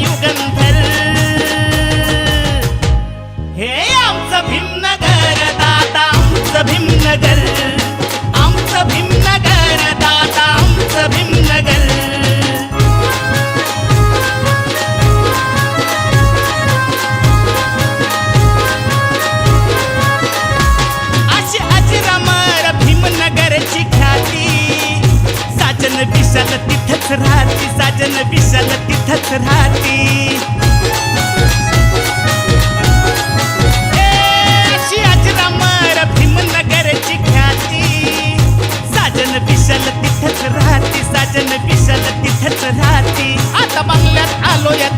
युगंधर. हे आमचं भीमनगर दादा, आमचं भीमनगर, आमचं भीमनगर दादा, आमचं भीमनगर. अशी अजरामर भीमनगरची ख्याती, साजन विशाल तिथंच राहती, साजन विशाल तिथंच राहती. अशी अजरामर भीमनगरची ख्याती, साजन विशाल तिथंच राहती, साजन विशाल तिथंच राहती. आता बंगल्यात आलो या